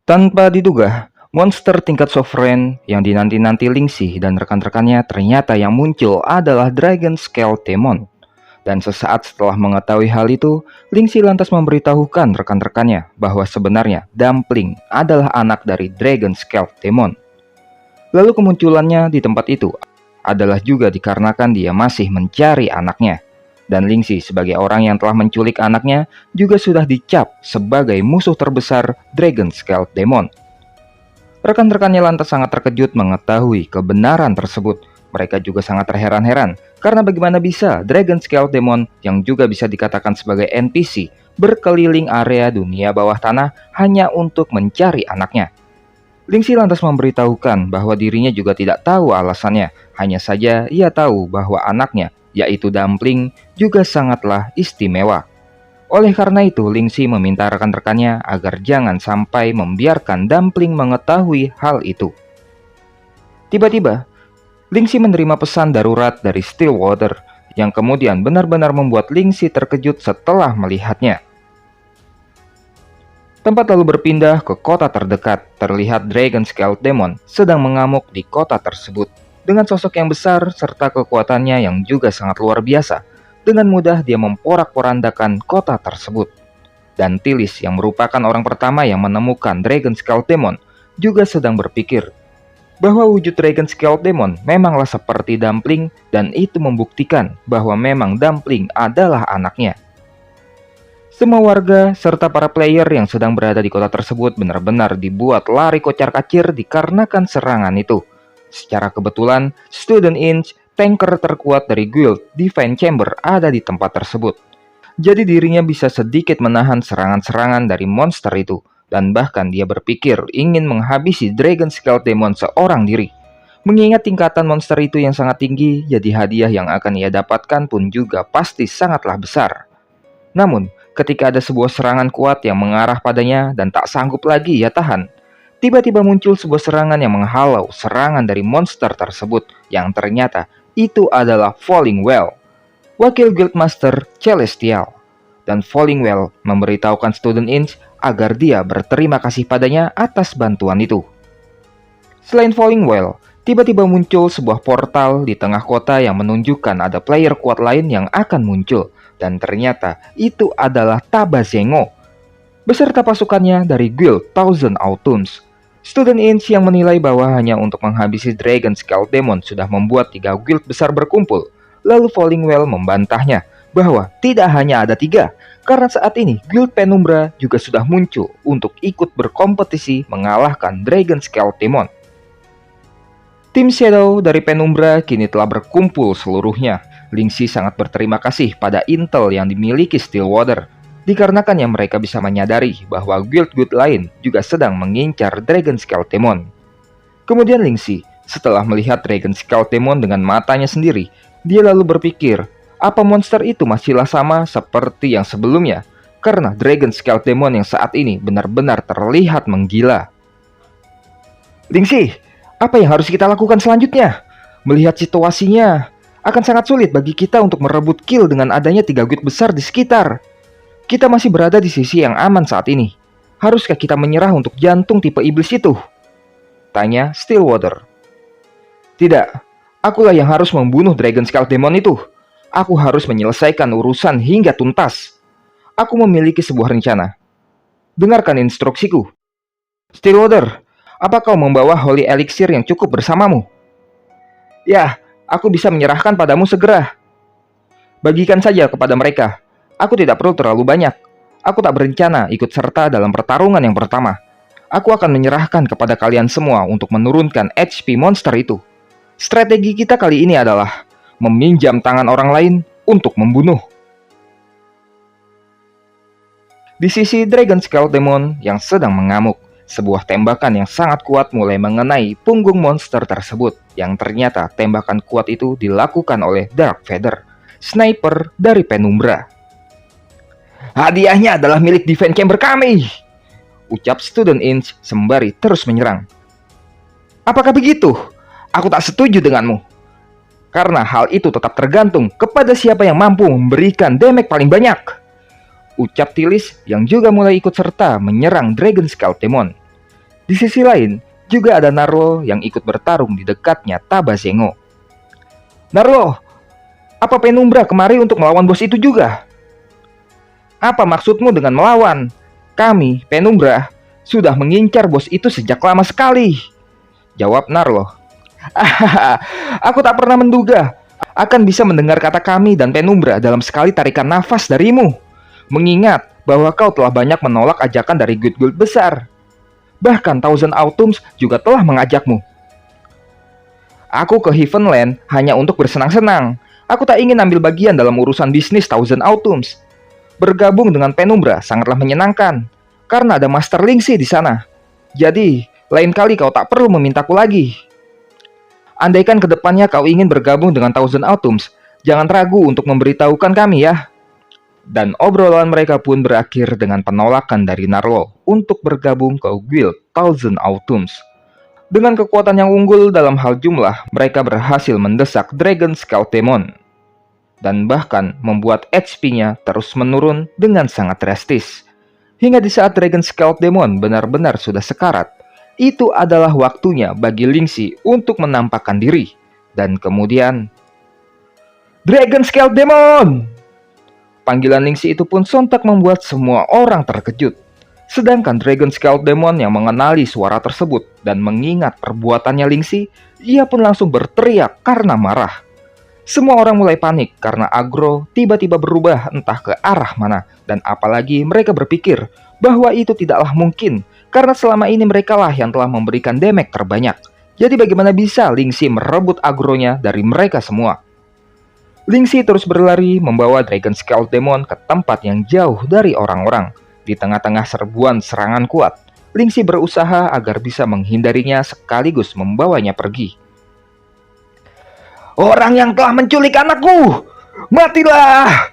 Tanpa diduga, monster tingkat sovereign yang dinanti-nanti Lingxi dan rekan-rekannya ternyata yang muncul adalah Dragon Scale Demon. Dan sesaat setelah mengetahui hal itu, Lingxi lantas memberitahukan rekan-rekannya bahwa sebenarnya Dumpling adalah anak dari Dragon Scale Demon. Lalu kemunculannya di tempat itu adalah juga dikarenakan dia masih mencari anaknya. Dan Lingxi sebagai orang yang telah menculik anaknya juga sudah dicap sebagai musuh terbesar Dragon Scale Demon. Rekan-rekannya lantas sangat terkejut mengetahui kebenaran tersebut. Mereka juga sangat terheran-heran karena bagaimana bisa Dragon Scale Demon yang juga bisa dikatakan sebagai NPC berkeliling area dunia bawah tanah hanya untuk mencari anaknya. Lingxi lantas memberitahukan bahwa dirinya juga tidak tahu alasannya, hanya saja ia tahu bahwa anaknya, yaitu Dumpling, juga sangatlah istimewa. Oleh karena itu, Lingxi meminta rekan-rekannya agar jangan sampai membiarkan Dumpling mengetahui hal itu. Tiba-tiba, Lingxi menerima pesan darurat dari Stillwater yang kemudian benar-benar membuat Lingxi terkejut setelah melihatnya. Tempat lalu berpindah ke kota terdekat. Terlihat Dragon Scale Demon sedang mengamuk di kota tersebut. Dengan sosok yang besar serta kekuatannya yang juga sangat luar biasa, dengan mudah dia memporak-porandakan kota tersebut. Dan Tilis yang merupakan orang pertama yang menemukan Dragon Scale Demon juga sedang berpikir bahwa wujud Dragon Scale Demon memanglah seperti Dumpling, dan itu membuktikan bahwa memang Dumpling adalah anaknya. Semua warga serta para player yang sedang berada di kota tersebut benar-benar dibuat lari kocar-kacir dikarenakan serangan itu. Secara kebetulan, Student Inch, tanker terkuat dari guild Divine Chamber, ada di tempat tersebut. Jadi dirinya bisa sedikit menahan serangan-serangan dari monster itu, dan bahkan dia berpikir ingin menghabisi Dragon Scale Demon seorang diri. Mengingat tingkatan monster itu yang sangat tinggi, jadi hadiah yang akan ia dapatkan pun juga pasti sangatlah besar. Namun, ketika ada sebuah serangan kuat yang mengarah padanya dan tak sanggup lagi ia tahan, tiba-tiba muncul sebuah serangan yang menghalau serangan dari monster tersebut yang ternyata itu adalah Falling Well, wakil Guildmaster Celestial. Dan Falling Well memberitahukan Student Inch agar dia berterima kasih padanya atas bantuan itu. Selain Falling Well, tiba-tiba muncul sebuah portal di tengah kota yang menunjukkan ada player kuat lain yang akan muncul. Dan ternyata itu adalah Tabazengo beserta pasukannya dari Guild Thousand Autumns. Student Inch yang menilai bahwa hanya untuk menghabisi Dragon Scale Demon sudah membuat 3 guild besar berkumpul. Lalu Falling Well membantahnya bahwa tidak hanya ada 3, karena saat ini Guild Penumbra juga sudah muncul untuk ikut berkompetisi mengalahkan Dragon Scale Demon. Tim Shadow dari Penumbra kini telah berkumpul seluruhnya. Lingxi sangat berterima kasih pada intel yang dimiliki Stillwater, dikarenakan yang mereka bisa menyadari bahwa guild-guild lain juga sedang mengincar Dragon Scale Demon. Kemudian Lingxi, setelah melihat Dragon Scale Demon dengan matanya sendiri, dia lalu berpikir, apa monster itu masihlah sama seperti yang sebelumnya? Karena Dragon Scale Demon yang saat ini benar-benar terlihat menggila. Lingxi, apa yang harus kita lakukan selanjutnya? Melihat situasinya, akan sangat sulit bagi kita untuk merebut kill dengan adanya 3 guild besar di sekitar. Kita masih berada di sisi yang aman saat ini. Haruskah kita menyerah untuk jantung tipe iblis itu? Tanya Stillwater. Tidak, akulah yang harus membunuh Dragon Scale Demon itu. Aku harus menyelesaikan urusan hingga tuntas. Aku memiliki sebuah rencana. Dengarkan instruksiku. Stillwater, apa kau membawa Holy Elixir yang cukup bersamamu? Ya, aku bisa menyerahkan padamu segera. Bagikan saja kepada mereka. Aku tidak perlu terlalu banyak. Aku tak berencana ikut serta dalam pertarungan yang pertama. Aku akan menyerahkan kepada kalian semua untuk menurunkan HP monster itu. Strategi kita kali ini adalah meminjam tangan orang lain untuk membunuh. Di sisi Dragon Scale Demon yang sedang mengamuk, sebuah tembakan yang sangat kuat mulai mengenai punggung monster tersebut, yang ternyata tembakan kuat itu dilakukan oleh Dark Feather, sniper dari Penumbra. Hadiahnya adalah milik Divine Chamber kami, ucap Student Inch sembari terus menyerang. Apakah begitu? Aku tak setuju denganmu. Karena hal itu tetap tergantung kepada siapa yang mampu memberikan damage paling banyak, ucap Tilis yang juga mulai ikut serta menyerang Dragon Scale Demon. Di sisi lain, juga ada Narlo yang ikut bertarung di dekatnya Tabasengo. Narlo, apa Penumbra kemari untuk melawan bos itu juga? Apa maksudmu dengan melawan? Kami, Penumbra, sudah mengincar bos itu sejak lama sekali, jawab Narlo. Aku tak pernah menduga akan bisa mendengar kata kami dan Penumbra dalam sekali tarikan nafas darimu. Mengingat bahwa kau telah banyak menolak ajakan dari guild-guild besar. Bahkan Thousand Autumns juga telah mengajakmu. Aku ke Heavenland hanya untuk bersenang-senang. Aku tak ingin ambil bagian dalam urusan bisnis Thousand Autumns. Bergabung dengan Penumbra sangatlah menyenangkan, karena ada Master Lingxi di sana. Jadi, lain kali kau tak perlu memintaku lagi. Andaikan kedepannya kau ingin bergabung dengan Thousand Autumns, jangan ragu untuk memberitahukan kami ya. Dan obrolan mereka pun berakhir dengan penolakan dari Narlo untuk bergabung ke guild Thousand Autumns. Dengan kekuatan yang unggul dalam hal jumlah, mereka berhasil mendesak Dragon Scale Demon dan bahkan membuat HP-nya terus menurun dengan sangat drastis. Hingga di saat Dragon Scale Demon benar-benar sudah sekarat, itu adalah waktunya bagi Lingxi untuk menampakkan diri. Dan kemudian, Dragon Scale Demon! Panggilan Lingxi itu pun sontak membuat semua orang terkejut. Sedangkan Dragon Scale Demon yang mengenali suara tersebut dan mengingat perbuatannya Lingxi, ia pun langsung berteriak karena marah. Semua orang mulai panik karena Agro tiba-tiba berubah entah ke arah mana. Dan apalagi mereka berpikir bahwa itu tidaklah mungkin, karena selama ini merekalah yang telah memberikan damage terbanyak. Jadi bagaimana bisa Lingxi merebut agronya dari mereka semua? Lingxi terus berlari membawa Dragon Scale Demon ke tempat yang jauh dari orang-orang. Di tengah-tengah serbuan serangan kuat, Lingxi berusaha agar bisa menghindarinya sekaligus membawanya pergi. Orang yang telah menculik anakku, matilah!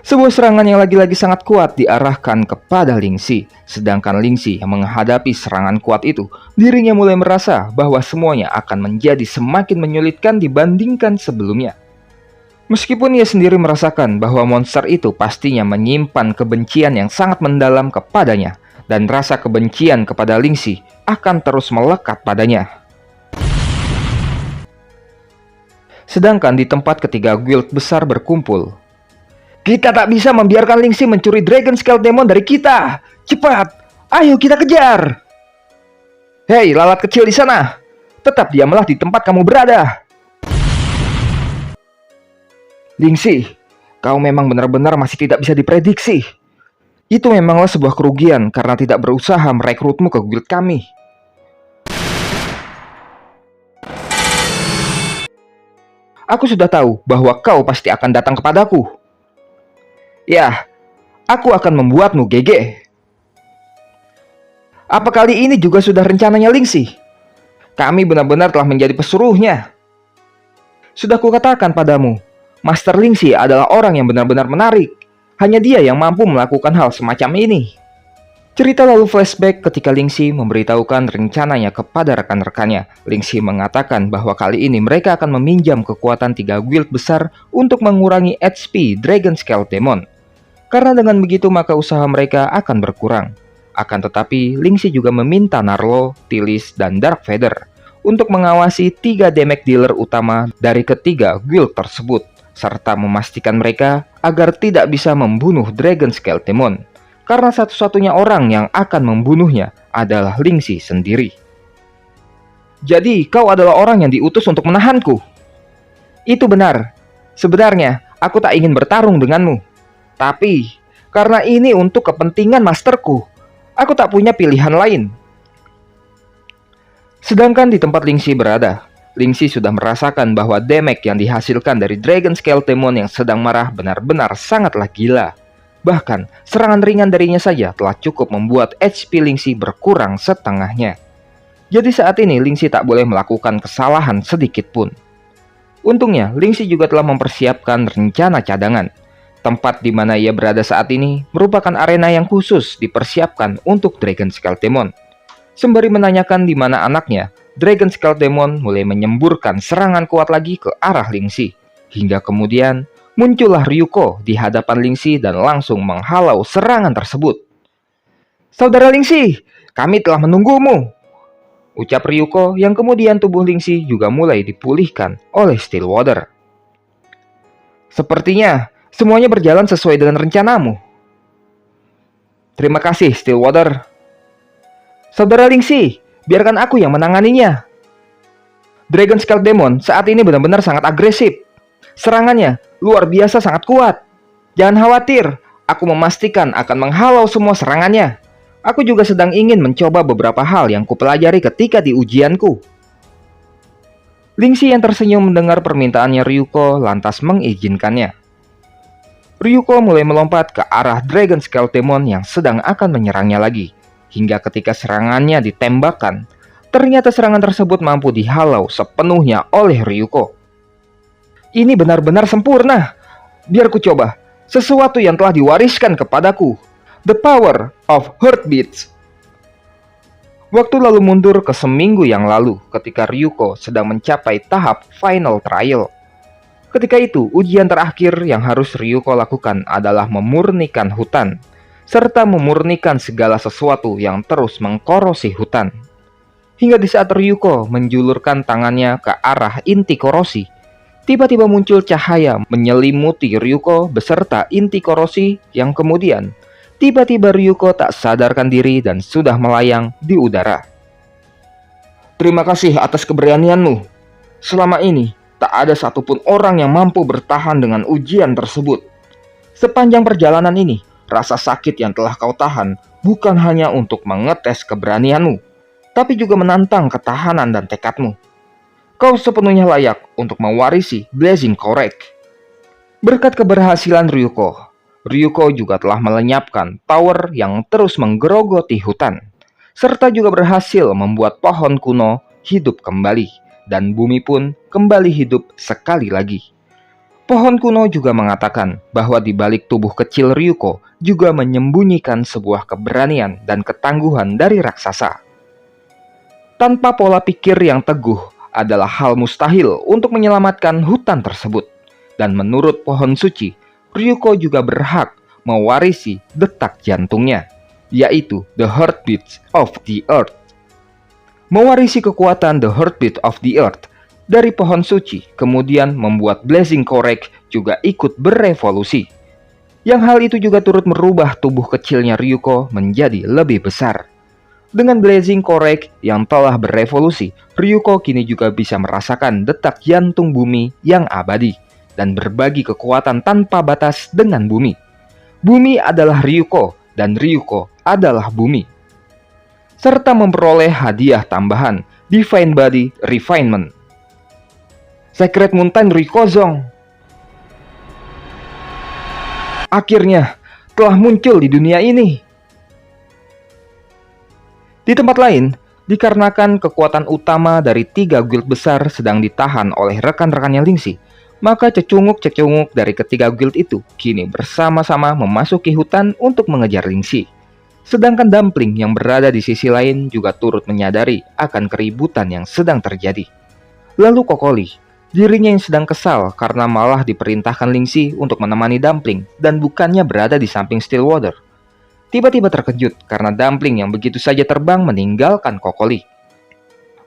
Sebuah serangan yang lagi-lagi sangat kuat diarahkan kepada Lingxi. Sedangkan Lingxi yang menghadapi serangan kuat itu, dirinya mulai merasa bahwa semuanya akan menjadi semakin menyulitkan dibandingkan sebelumnya. Meskipun ia sendiri merasakan bahwa monster itu pastinya menyimpan kebencian yang sangat mendalam kepadanya, dan rasa kebencian kepada Lingxi akan terus melekat padanya. Sedangkan di tempat ketiga guild besar berkumpul, kita tak bisa membiarkan Lingxi mencuri Dragon Scale Demon dari kita. Cepat, ayo kita kejar. Hei, lalat kecil di sana, tetap diamlah di tempat kamu berada. Lingxi, kau memang benar-benar masih tidak bisa diprediksi. Itu memanglah sebuah kerugian karena tidak berusaha merekrutmu ke guild kami. Aku sudah tahu bahwa kau pasti akan datang kepadaku. Ya, aku akan membuatmu GG. Apa kali ini juga sudah rencananya Lingxi? Kami benar-benar telah menjadi pesuruhnya. Sudah kukatakan padamu, Master Lingxi adalah orang yang benar-benar menarik. Hanya dia yang mampu melakukan hal semacam ini. Cerita lalu flashback ketika Lingxi memberitahukan rencananya kepada rekan-rekannya. Lingxi mengatakan bahwa kali ini mereka akan meminjam kekuatan 3 guild besar untuk mengurangi HP Dragon Scale Demon. Karena dengan begitu maka usaha mereka akan berkurang. Akan tetapi Lingxi juga meminta Narlo, Tilis, dan Dark Feather untuk mengawasi 3 damage dealer utama dari ketiga guild tersebut, serta memastikan mereka agar tidak bisa membunuh Dragon Scale Demon, karena satu-satunya orang yang akan membunuhnya adalah Lingxi sendiri. Jadi kau adalah orang yang diutus untuk menahanku? Itu benar. Sebenarnya aku tak ingin bertarung denganmu, tapi karena ini untuk kepentingan masterku, aku tak punya pilihan lain. Sedangkan di tempat Lingxi berada, Lingxi sudah merasakan bahwa damage yang dihasilkan dari Dragon Scale Demon yang sedang marah benar-benar sangatlah gila. Bahkan, serangan ringan darinya saja telah cukup membuat HP Lingxi berkurang setengahnya. Jadi saat ini Lingxi tak boleh melakukan kesalahan sedikit pun. Untungnya, Lingxi juga telah mempersiapkan rencana cadangan. Tempat di mana ia berada saat ini merupakan arena yang khusus dipersiapkan untuk Dragon Scale Demon. Sembari menanyakan di mana anaknya, Dragon Scale Demon mulai menyemburkan serangan kuat lagi ke arah Lingxi. Hingga kemudian muncullah Ryuko di hadapan Lingxi dan langsung menghalau serangan tersebut. Saudara Lingxi, kami telah menunggumu," ucap Ryuko yang kemudian tubuh Lingxi juga mulai dipulihkan oleh Stillwater. "Sepertinya semuanya berjalan sesuai dengan rencanamu." "Terima kasih, Stillwater." "Saudara Lingxi, biarkan aku yang menanganinya. Dragon Scale Demon saat ini benar-benar sangat agresif. Serangannya luar biasa sangat kuat. Jangan khawatir, aku memastikan akan menghalau semua serangannya. Aku juga sedang ingin mencoba beberapa hal yang kupelajari ketika di ujianku." Lingxi yang tersenyum mendengar permintaannya Ryuko lantas mengizinkannya. Ryuko mulai melompat ke arah Dragon Scale Demon yang sedang akan menyerangnya lagi. Hingga ketika serangannya ditembakkan, ternyata serangan tersebut mampu dihalau sepenuhnya oleh Ryuko. "Ini benar-benar sempurna. Biar ku coba sesuatu yang telah diwariskan kepadaku. The power of heartbeats." Waktu lalu mundur ke seminggu yang lalu ketika Ryuko sedang mencapai tahap final trial. Ketika itu, ujian terakhir yang harus Ryuko lakukan adalah memurnikan hutan, serta memurnikan segala sesuatu yang terus mengkorosi hutan. Hingga di saat Ryuko menjulurkan tangannya ke arah inti korosi, tiba-tiba muncul cahaya menyelimuti Ryuko beserta inti korosi yang kemudian tiba-tiba Ryuko tak sadarkan diri dan sudah melayang di udara. "Terima kasih atas keberanianmu. Selama ini, tak ada satupun orang yang mampu bertahan dengan ujian tersebut. Sepanjang perjalanan ini, rasa sakit yang telah kau tahan bukan hanya untuk mengetes keberanianmu, tapi juga menantang ketahanan dan tekadmu. Kau sepenuhnya layak untuk mewarisi Blazing Correct." Berkat keberhasilan Ryuko juga telah melenyapkan power yang terus menggerogoti hutan, serta juga berhasil membuat pohon kuno hidup kembali, dan bumi pun kembali hidup sekali lagi. Pohon kuno juga mengatakan bahwa di balik tubuh kecil Ryuko juga menyembunyikan sebuah keberanian dan ketangguhan dari raksasa. Tanpa pola pikir yang teguh adalah hal mustahil untuk menyelamatkan hutan tersebut. Dan menurut pohon suci, Ryuko juga berhak mewarisi detak jantungnya, yaitu the heartbeat of the earth. Mewarisi kekuatan the heartbeat of the earth dari pohon suci kemudian membuat Blazing Correct juga ikut berevolusi. Yang hal itu juga turut merubah tubuh kecilnya Ryuko menjadi lebih besar. Dengan Blazing Correct yang telah berevolusi, Ryuko kini juga bisa merasakan detak jantung bumi yang abadi dan berbagi kekuatan tanpa batas dengan bumi. Bumi adalah Ryuko dan Ryuko adalah bumi. Serta memperoleh hadiah tambahan Divine Body Refinement. Sacred Mountain Rikuozong akhirnya telah muncul di dunia ini. Di tempat lain, dikarenakan kekuatan utama dari 3 guild besar sedang ditahan oleh rekan-rekannya Lingxi, maka cecunguk-cecunguk dari ketiga guild itu kini bersama-sama memasuki hutan untuk mengejar Lingxi. Sedangkan Dumpling yang berada di sisi lain juga turut menyadari akan keributan yang sedang terjadi. Lalu Kokoli, dirinya yang sedang kesal karena malah diperintahkan Lingxi untuk menemani Dumpling dan bukannya berada di samping Stillwater. Tiba-tiba terkejut karena Dumpling yang begitu saja terbang meninggalkan Kokoli.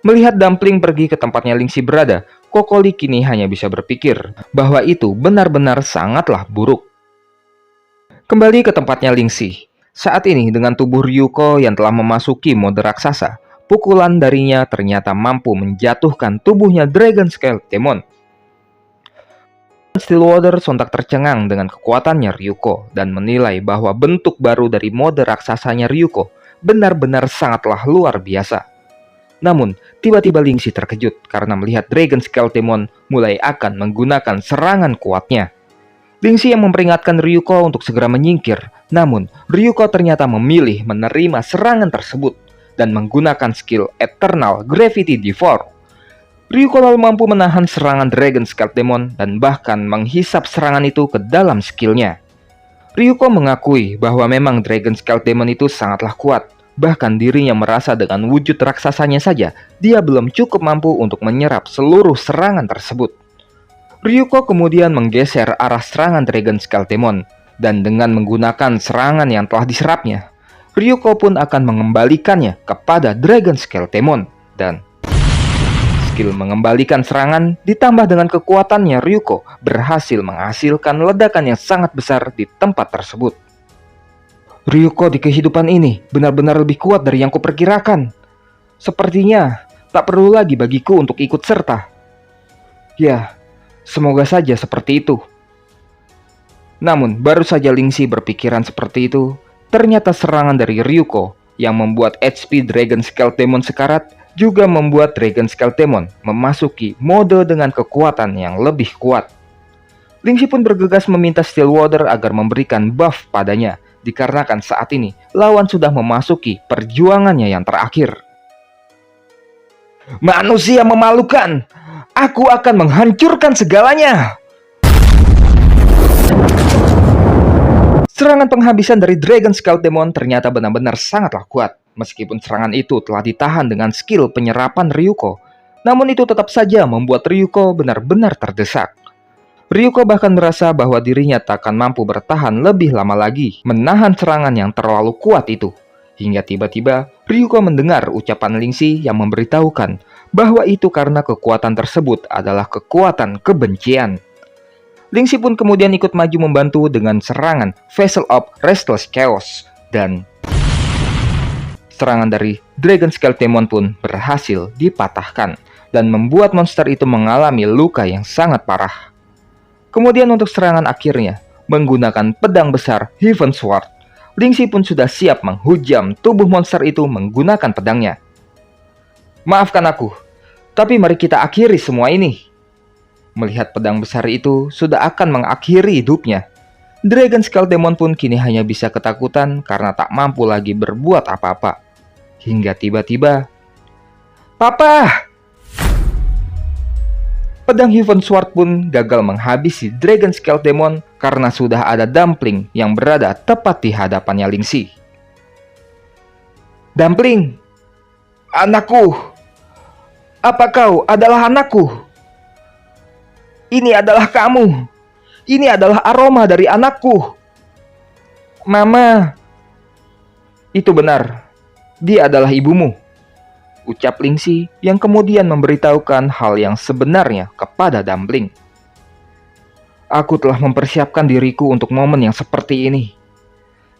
Melihat Dumpling pergi ke tempatnya Lingxi berada, Kokoli kini hanya bisa berpikir bahwa itu benar-benar sangatlah buruk. Kembali ke tempatnya Lingxi. Saat ini dengan tubuh Ryuko yang telah memasuki mode raksasa, pukulan darinya ternyata mampu menjatuhkan tubuhnya Dragon Scale Demon. Stillwater sontak tercengang dengan kekuatannya Ryuko dan menilai bahwa bentuk baru dari mode raksasanya Ryuko benar-benar sangatlah luar biasa. Namun, tiba-tiba Lingxi terkejut karena melihat Dragon Scale Demon mulai akan menggunakan serangan kuatnya. Lingxi yang memperingatkan Ryuko untuk segera menyingkir, namun Ryuko ternyata memilih menerima serangan tersebut dan menggunakan skill Eternal Gravity Devour. Ryuko lalu mampu menahan serangan Dragon Scale Demon dan bahkan menghisap serangan itu ke dalam skillnya. Ryuko mengakui bahwa memang Dragon Scale Demon itu sangatlah kuat. Bahkan dirinya merasa dengan wujud raksasanya saja, dia belum cukup mampu untuk menyerap seluruh serangan tersebut. Ryuko kemudian menggeser arah serangan Dragon Scale Demon, dan dengan menggunakan serangan yang telah diserapnya, Ryuko pun akan mengembalikannya kepada Dragon Scale Demon. Dan skill mengembalikan serangan ditambah dengan kekuatannya, Ryuko berhasil menghasilkan ledakan yang sangat besar di tempat tersebut. Ryuko di kehidupan ini benar-benar lebih kuat dari yang kuperkirakan. Sepertinya tak perlu lagi bagiku untuk ikut serta. Ya, semoga saja seperti itu. Namun, baru saja Lingxi berpikiran seperti itu, ternyata serangan dari Ryuko yang membuat HP Dragon Scale Demon sekarat juga membuat Dragon Scale Demon memasuki mode dengan kekuatan yang lebih kuat. Lingxi pun bergegas meminta Stillwater agar memberikan buff padanya, dikarenakan saat ini lawan sudah memasuki perjuangannya yang terakhir. Manusia memalukan! Aku akan menghancurkan segalanya! Serangan penghabisan dari Dragon Scale Demon ternyata benar-benar sangatlah kuat. Meskipun serangan itu telah ditahan dengan skill penyerapan Ryuko, namun itu tetap saja membuat Ryuko benar-benar terdesak. Ryuko bahkan merasa bahwa dirinya tak akan mampu bertahan lebih lama lagi menahan serangan yang terlalu kuat itu. Hingga tiba-tiba Ryuko mendengar ucapan Lingxi yang memberitahukan bahwa itu karena kekuatan tersebut adalah kekuatan kebencian. Lingxi pun kemudian ikut maju membantu dengan serangan Vessel of Restless Chaos, dan serangan dari Dragon Scale Demon pun berhasil dipatahkan dan membuat monster itu mengalami luka yang sangat parah. Kemudian untuk serangan akhirnya, menggunakan pedang besar Heaven Sword, Lingxi pun sudah siap menghujam tubuh monster itu menggunakan pedangnya. Maafkan aku, tapi mari kita akhiri semua ini. Melihat pedang besar itu sudah akan mengakhiri hidupnya, Dragon Scale Demon pun kini hanya bisa ketakutan karena tak mampu lagi berbuat apa-apa. Hingga tiba-tiba, Papa! Pedang Heaven Sword pun gagal menghabisi Dragon Scale Demon karena sudah ada Dumpling yang berada tepat di hadapannya Lingxi. Dumpling! Anakku! Apa kau adalah anakku? Ini adalah kamu! Ini adalah aroma dari anakku! Mama! Itu benar. Dia adalah ibumu, ucap Lingxi yang kemudian memberitahukan hal yang sebenarnya kepada Dumpling. Aku telah mempersiapkan diriku untuk momen yang seperti ini.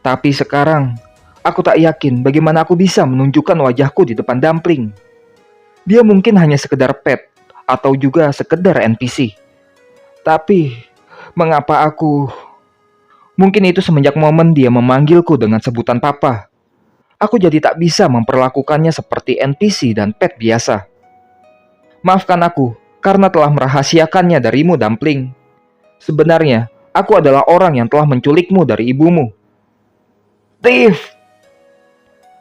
Tapi sekarang, aku tak yakin bagaimana aku bisa menunjukkan wajahku di depan Dumpling. Dia mungkin hanya sekedar pet atau juga sekedar NPC. Tapi, mengapa aku... Mungkin itu semenjak momen dia memanggilku dengan sebutan Papa. Aku jadi tak bisa memperlakukannya seperti NPC dan pet biasa. Maafkan aku karena telah merahasiakannya darimu, Dumpling. Sebenarnya, aku adalah orang yang telah menculikmu dari ibumu. Thief!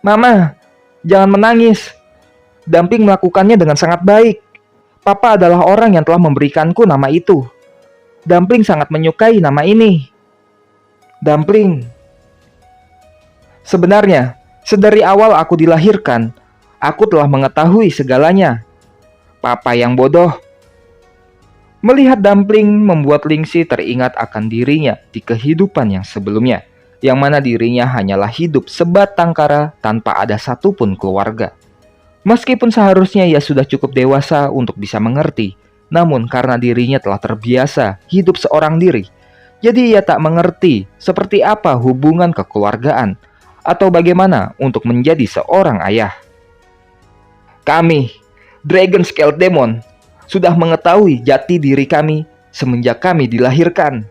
Mama, jangan menangis. Dumpling melakukannya dengan sangat baik. Papa adalah orang yang telah memberikanku nama itu. Dumpling sangat menyukai nama ini. Dumpling. Sebenarnya, sedari awal aku dilahirkan, aku telah mengetahui segalanya. Papa yang bodoh. Melihat Dumpling membuat Lingxi teringat akan dirinya di kehidupan yang sebelumnya, yang mana dirinya hanyalah hidup sebatang kara tanpa ada satupun keluarga. Meskipun seharusnya ia sudah cukup dewasa untuk bisa mengerti, namun karena dirinya telah terbiasa hidup seorang diri, jadi ia tak mengerti seperti apa hubungan kekeluargaan atau bagaimana untuk menjadi seorang ayah. Kami, Dragon Scale Demon, sudah mengetahui jati diri kami semenjak kami dilahirkan.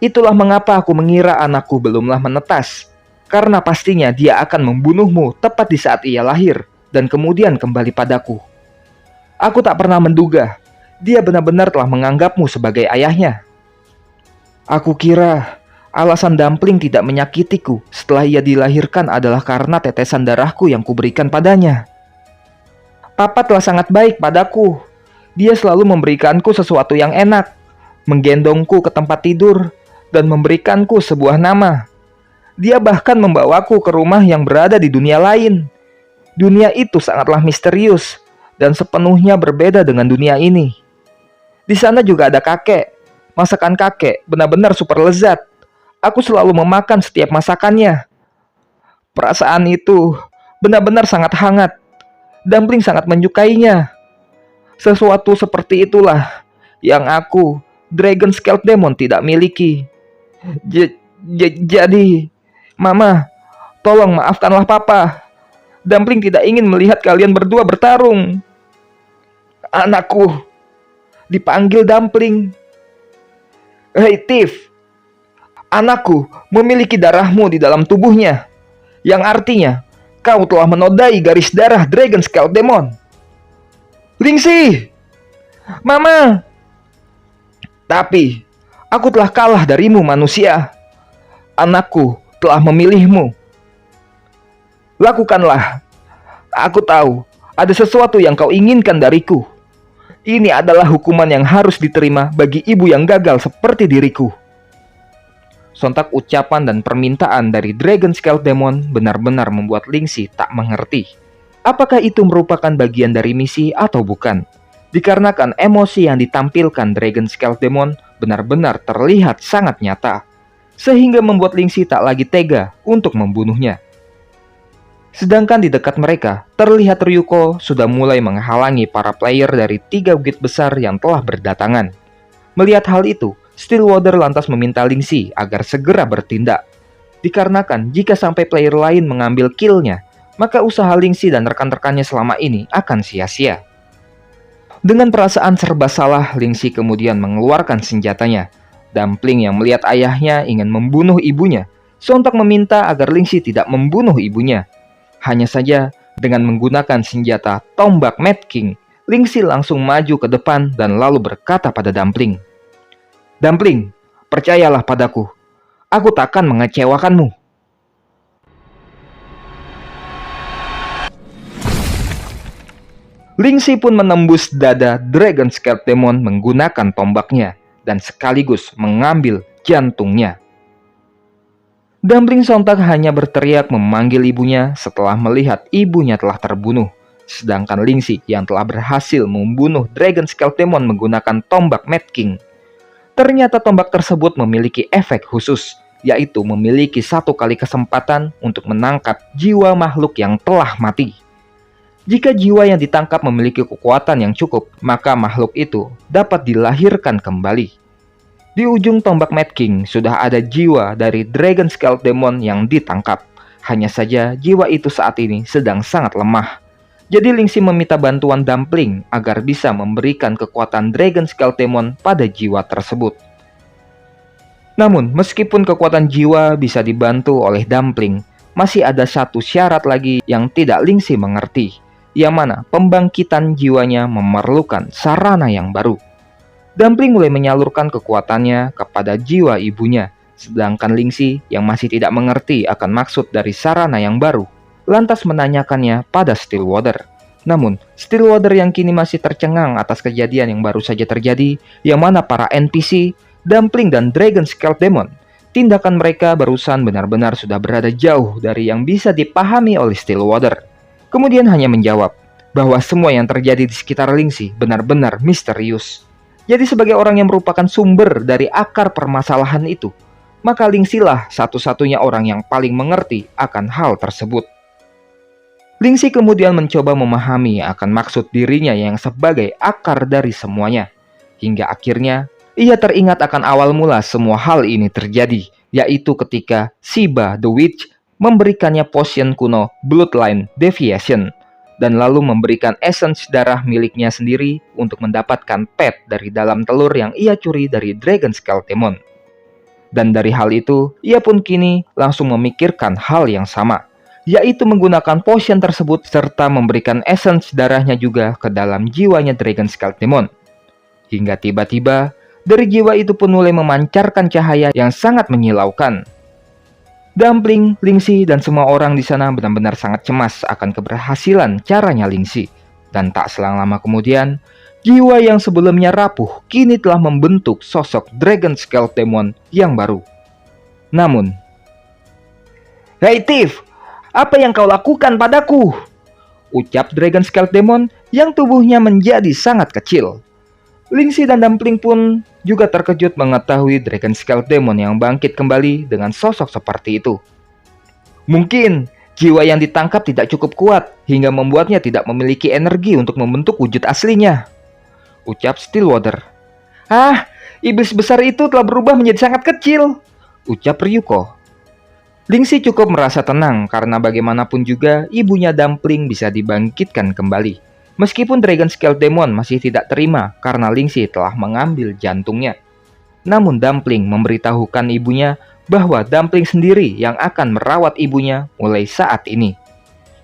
Itulah mengapa aku mengira anakku belumlah menetas, karena pastinya dia akan membunuhmu tepat di saat ia lahir dan kemudian kembali padaku. Aku tak pernah menduga dia benar-benar telah menganggapmu sebagai ayahnya. Aku kira alasan Dumpling tidak menyakitiku setelah ia dilahirkan adalah karena tetesan darahku yang kuberikan padanya. Papa telah sangat baik padaku. Dia selalu memberikanku sesuatu yang enak, menggendongku ke tempat tidur, dan memberikanku sebuah nama. Dia bahkan membawaku ke rumah yang berada di dunia lain. Dunia itu sangatlah misterius dan sepenuhnya berbeda dengan dunia ini. Di sana juga ada kakek. Masakan kakek benar-benar super lezat. Aku selalu memakan setiap masakannya. Perasaan itu benar-benar sangat hangat. Dumpling sangat menyukainya. Sesuatu seperti itulah yang aku, Dragon Scaled Demon, tidak miliki. Jadi, Mama, tolong maafkanlah Papa. Dumpling tidak ingin melihat kalian berdua bertarung. Anakku, dipanggil Dumpling. Hei Tiff, anakku memiliki darahmu di dalam tubuhnya, yang artinya kau telah menodai garis darah Dragon Scaled Demon. Lingxi, Mama. Tapi aku telah kalah darimu, manusia. Anakku telah memilihmu. Lakukanlah. Aku tahu ada sesuatu yang kau inginkan dariku. Ini adalah hukuman yang harus diterima bagi ibu yang gagal seperti diriku. Sontak ucapan dan permintaan dari Dragon Scaled Demon benar-benar membuat Lingxi tak mengerti. Apakah itu merupakan bagian dari misi atau bukan? Dikarenakan emosi yang ditampilkan Dragon Scaled Demon benar-benar terlihat sangat nyata, sehingga membuat Lingxi tak lagi tega untuk membunuhnya. Sedangkan di dekat mereka, terlihat Ryuko sudah mulai menghalangi para player dari 3 bukit besar yang telah berdatangan. Melihat hal itu, Stillwater lantas meminta Lingxi agar segera bertindak. Dikarenakan jika sampai player lain mengambil kill-nya, maka usaha Lingxi dan rekan-rekannya selama ini akan sia-sia. Dengan perasaan serba salah, Lingxi kemudian mengeluarkan senjatanya. Dumpling yang melihat ayahnya ingin membunuh ibunya, sontak meminta agar Lingxi tidak membunuh ibunya. Hanya saja, dengan menggunakan senjata tombak Mad King, Lingxi langsung maju ke depan dan lalu berkata pada Dumpling, "Dumpling, percayalah padaku, aku takkan mengecewakanmu." Lingxi pun menembus dada Dragon Scaled Demon menggunakan tombaknya dan sekaligus mengambil jantungnya. Dumpling sontak hanya berteriak memanggil ibunya setelah melihat ibunya telah terbunuh. Sedangkan Lingxi yang telah berhasil membunuh Dragon Scaled Demon menggunakan tombak Mad King. Ternyata tombak tersebut memiliki efek khusus, yaitu memiliki 1 kali kesempatan untuk menangkap jiwa makhluk yang telah mati. Jika jiwa yang ditangkap memiliki kekuatan yang cukup, maka makhluk itu dapat dilahirkan kembali. Di ujung tombak Mad King sudah ada jiwa dari Dragon Scaled Demon yang ditangkap. Hanya saja jiwa itu saat ini sedang sangat lemah. Jadi Lingxi meminta bantuan Dumpling agar bisa memberikan kekuatan Dragon Scaled Demon pada jiwa tersebut. Namun meskipun kekuatan jiwa bisa dibantu oleh Dumpling, masih ada satu syarat lagi yang tidak Lingxi mengerti, yang mana pembangkitan jiwanya memerlukan sarana yang baru. Dumpling mulai menyalurkan kekuatannya kepada jiwa ibunya, sedangkan Lingxi yang masih tidak mengerti akan maksud dari sarana yang baru, lantas menanyakannya pada Stillwater. Namun, Stillwater yang kini masih tercengang atas kejadian yang baru saja terjadi, yang mana para NPC, Dumpling dan Dragon Scaled Demon, tindakan mereka barusan benar-benar sudah berada jauh dari yang bisa dipahami oleh Stillwater. Kemudian hanya menjawab bahwa semua yang terjadi di sekitar Lingxi benar-benar misterius. Jadi sebagai orang yang merupakan sumber dari akar permasalahan itu, maka Lingxi lah satu-satunya orang yang paling mengerti akan hal tersebut. Lingxi kemudian mencoba memahami akan maksud dirinya yang sebagai akar dari semuanya. Hingga akhirnya, ia teringat akan awal mula semua hal ini terjadi, yaitu ketika Shiba the Witch memberikannya potion kuno Bloodline Deviation, dan lalu memberikan essence darah miliknya sendiri untuk mendapatkan pet dari dalam telur yang ia curi dari Dragon Scaled Demon. Dan dari hal itu, ia pun kini langsung memikirkan hal yang sama, yaitu menggunakan potion tersebut serta memberikan essence darahnya juga ke dalam jiwanya Dragon Scaled Demon. Hingga tiba-tiba, dari jiwa itu pun mulai memancarkan cahaya yang sangat menyilaukan. Dumpling, Lingxi, dan semua orang di sana benar-benar sangat cemas akan keberhasilan caranya Lingxi. Dan tak selang lama kemudian, jiwa yang sebelumnya rapuh kini telah membentuk sosok Dragon Scaled Demon yang baru. Namun, "Hei Tiff, apa yang kau lakukan padaku?" ucap Dragon Scaled Demon yang tubuhnya menjadi sangat kecil. Lingxi dan Dumpling pun juga terkejut mengetahui Dragon Scaled Demon yang bangkit kembali dengan sosok seperti itu. "Mungkin Jiwa yang ditangkap tidak cukup kuat, hingga membuatnya tidak memiliki energi untuk membentuk wujud aslinya, ucap Stillwater. Ah, iblis besar itu telah berubah menjadi sangat kecil, ucap Ryuko. Lingxi cukup merasa tenang karena bagaimanapun juga ibunya Dumpling bisa dibangkitkan kembali. Meskipun Dragon Scale Demon masih tidak terima karena Lingxi telah mengambil jantungnya. Namun Dumpling memberitahukan ibunya bahwa Dumpling sendiri yang akan merawat ibunya mulai saat ini.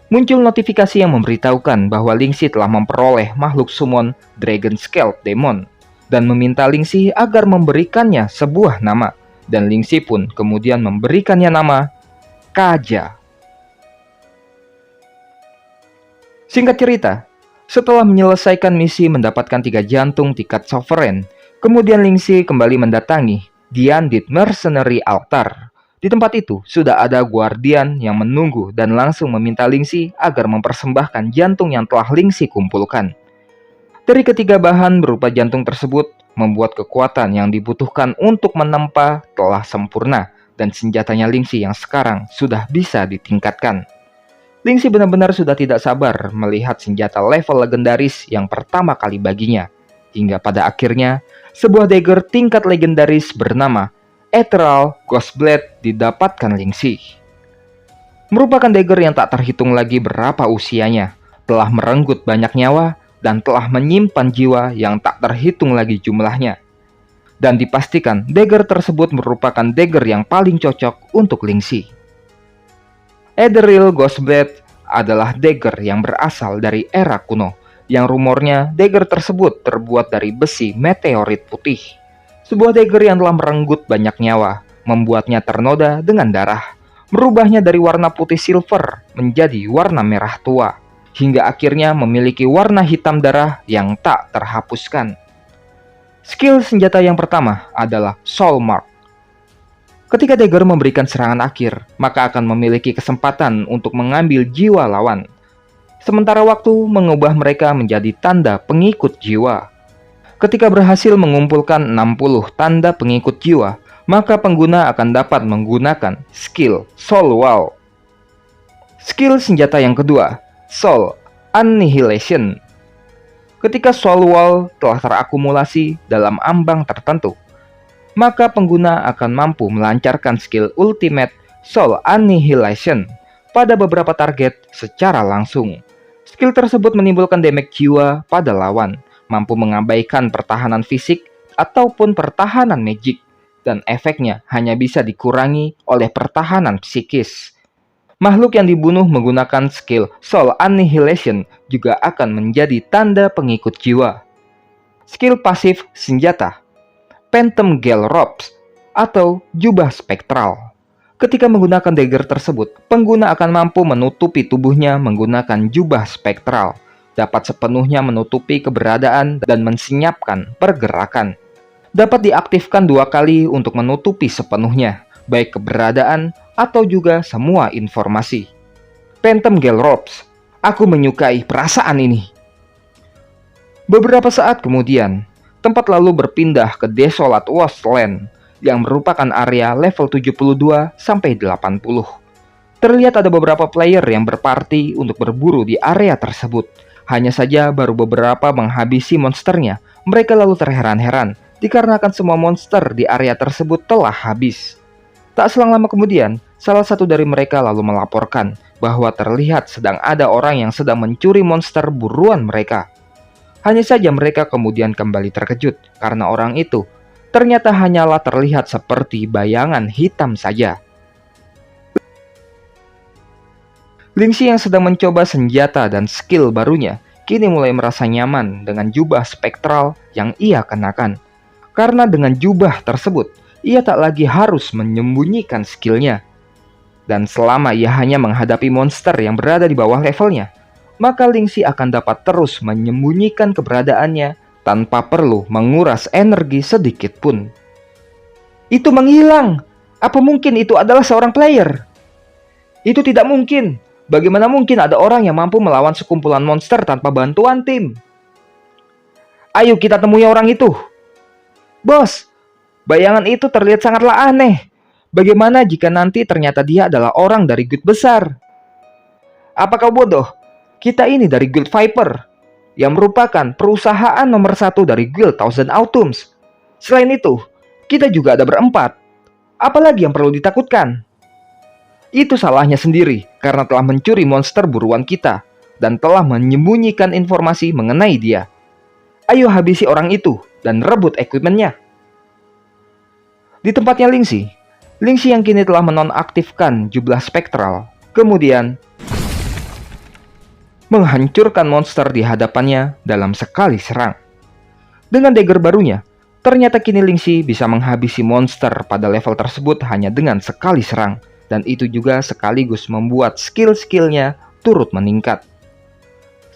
Muncul notifikasi yang memberitahukan bahwa Lingxi telah memperoleh makhluk summon Dragon Scale Demon dan meminta Lingxi agar memberikannya sebuah nama. Dan Lingxi pun kemudian memberikannya nama Kaja. Singkat cerita, setelah menyelesaikan misi mendapatkan 3 jantung tingkat Sovereign, kemudian Lingxi kembali mendatangi The Undead Mercenary Altar. Di tempat itu sudah ada guardian yang menunggu dan langsung meminta Lingxi agar mempersembahkan jantung yang telah Lingxi kumpulkan. Dari ketiga bahan berupa jantung tersebut membuat kekuatan yang dibutuhkan untuk menempa telah sempurna dan senjatanya Lingxi yang sekarang sudah bisa ditingkatkan. Lingxi benar-benar sudah tidak sabar melihat senjata level legendaris yang pertama kali baginya. Hingga pada akhirnya, sebuah dagger tingkat legendaris bernama Ethereal Ghostblade didapatkan Lingxi. Merupakan dagger yang tak terhitung lagi berapa usianya, telah merenggut banyak nyawa, dan telah menyimpan jiwa yang tak terhitung lagi jumlahnya. Dan dipastikan dagger tersebut merupakan dagger yang paling cocok untuk Lingxi. Ethereal Ghostblade adalah dagger yang berasal dari era kuno, yang rumornya dagger tersebut terbuat dari besi meteorit putih. Sebuah dagger yang telah merenggut banyak nyawa, membuatnya ternoda dengan darah, merubahnya dari warna putih silver menjadi warna merah tua, hingga akhirnya memiliki warna hitam darah yang tak terhapuskan. Skill senjata yang pertama adalah Soul Mark. Ketika dagger memberikan serangan akhir, maka akan memiliki kesempatan untuk mengambil jiwa lawan. Sementara waktu mengubah mereka menjadi tanda pengikut jiwa. Ketika berhasil mengumpulkan 60 tanda pengikut jiwa, maka pengguna akan dapat menggunakan skill Soul Wall. Skill senjata yang kedua, Soul Annihilation. Ketika Soul Wall telah terakumulasi dalam ambang tertentu, maka pengguna akan mampu melancarkan skill Ultimate Soul Annihilation pada beberapa target secara langsung. Skill tersebut menimbulkan damage jiwa pada lawan, mampu mengabaikan pertahanan fisik ataupun pertahanan magic, dan efeknya hanya bisa dikurangi oleh pertahanan psikis. Makhluk yang dibunuh menggunakan skill Soul Annihilation juga akan menjadi tanda pengikut jiwa. Skill pasif senjata Phantom Gale Robes atau jubah spektral. Ketika menggunakan dagger tersebut, pengguna akan mampu menutupi tubuhnya menggunakan jubah spektral, dapat sepenuhnya menutupi keberadaan dan mensenyapkan pergerakan. Dapat diaktifkan 2 kali untuk menutupi sepenuhnya, baik keberadaan atau juga semua informasi. Phantom Gale Robes, aku menyukai perasaan ini. Beberapa saat kemudian, tempat lalu berpindah ke Desolate Wasteland yang merupakan area level 72 sampai 80. Terlihat ada beberapa player yang berparti untuk berburu di area tersebut. Hanya saja baru beberapa menghabisi monsternya, mereka lalu terheran-heran dikarenakan semua monster di area tersebut telah habis. Tak selang lama kemudian, salah satu dari mereka lalu melaporkan bahwa terlihat sedang ada orang yang sedang mencuri monster buruan mereka. Hanya saja mereka kemudian kembali terkejut karena orang itu ternyata hanyalah terlihat seperti bayangan hitam saja. Lingxi yang sedang mencoba senjata dan skill barunya kini mulai merasa nyaman dengan jubah spektral yang ia kenakan. Karena dengan jubah tersebut, ia tak lagi harus menyembunyikan skillnya. Dan selama ia hanya menghadapi monster yang berada di bawah levelnya, maka Lingxi akan dapat terus menyembunyikan keberadaannya tanpa perlu menguras energi sedikit pun. Itu menghilang. Apa mungkin itu adalah seorang player? Itu tidak mungkin. Bagaimana mungkin ada orang yang mampu melawan sekumpulan monster tanpa bantuan tim? Ayo kita temui orang itu. Bos, bayangan itu terlihat sangatlah aneh. Bagaimana jika nanti ternyata dia adalah orang dari Guild besar? Apa kau bodoh? Kita ini dari Guild Viper, yang merupakan perusahaan nomor 1 dari Guild Thousand Autumns. Selain itu, kita juga ada berempat. Apalagi yang perlu ditakutkan? Itu salahnya sendiri karena telah mencuri monster buruan kita dan telah menyembunyikan informasi mengenai dia. Ayo habisi orang itu dan rebut equipmentnya. Di tempatnya Lingxi yang kini telah menonaktifkan jublah spektral, kemudian menghancurkan monster di hadapannya dalam sekali serang. Dengan dagger barunya, ternyata kini Lingxi bisa menghabisi monster pada level tersebut hanya dengan sekali serang, dan itu juga sekaligus membuat skill-skillnya turut meningkat.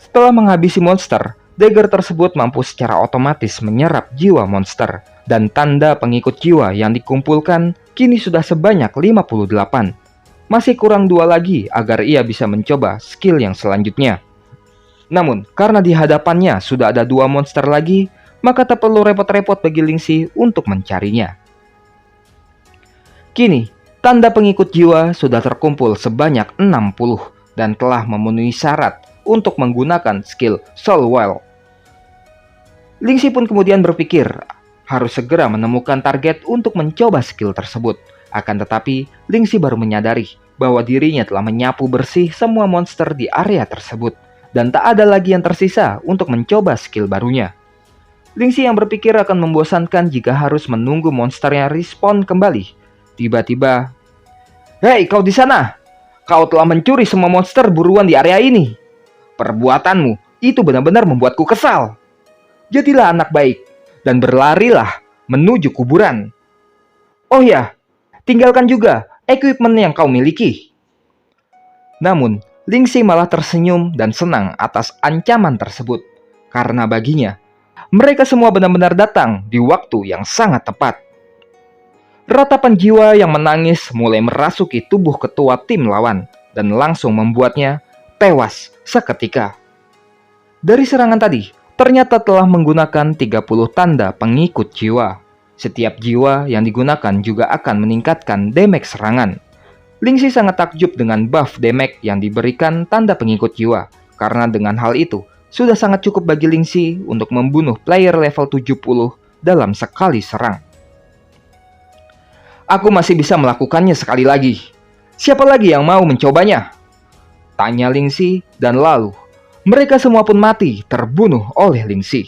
Setelah menghabisi monster, dagger tersebut mampu secara otomatis menyerap jiwa monster, dan tanda pengikut jiwa yang dikumpulkan kini sudah sebanyak 58. Masih kurang 2 lagi agar ia bisa mencoba skill yang selanjutnya. Namun, karena di hadapannya sudah ada 2 monster lagi, maka tak perlu repot-repot bagi Lingxi untuk mencarinya. Kini, tanda pengikut jiwa sudah terkumpul sebanyak 60 dan telah memenuhi syarat untuk menggunakan skill Soul Well. Lingxi pun kemudian berpikir harus segera menemukan target untuk mencoba skill tersebut. Akan tetapi, Lingxi baru menyadari bahwa dirinya telah menyapu bersih semua monster di area tersebut, dan tak ada lagi yang tersisa untuk mencoba skill barunya. Lingxi yang berpikir akan membosankan jika harus menunggu monsternya respawn kembali. Tiba-tiba, "Hei, kau di sana! Kau telah mencuri semua monster buruan di area ini. Perbuatanmu itu benar-benar membuatku kesal. Jadilah anak baik dan berlarilah menuju kuburan. Oh ya, tinggalkan juga equipment yang kau miliki." Namun, Lingxi malah tersenyum dan senang atas ancaman tersebut, karena baginya, mereka semua benar-benar datang di waktu yang sangat tepat. Ratapan jiwa yang menangis mulai merasuki tubuh ketua tim lawan, dan langsung membuatnya tewas seketika. Dari serangan tadi, ternyata telah menggunakan 30 tanda pengikut jiwa. Setiap jiwa yang digunakan juga akan meningkatkan damage serangan. Lingxi sangat takjub dengan buff damage yang diberikan tanda pengikut jiwa, karena dengan hal itu, sudah sangat cukup bagi Lingxi untuk membunuh player level 70 dalam sekali serang. Aku masih bisa melakukannya sekali lagi. Siapa lagi yang mau mencobanya? Tanya Lingxi, dan lalu mereka semua pun mati terbunuh oleh Lingxi.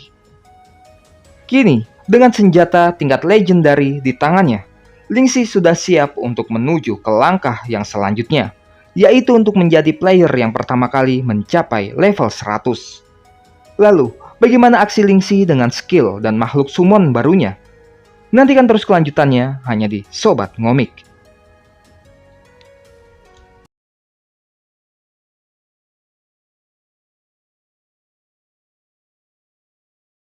Kini, dengan senjata tingkat legendary di tangannya, Lingxi sudah siap untuk menuju ke langkah yang selanjutnya, yaitu untuk menjadi player yang pertama kali mencapai level 100. Lalu, bagaimana aksi Lingxi dengan skill dan makhluk summon barunya? Nantikan terus kelanjutannya hanya di Sobat Ngomik.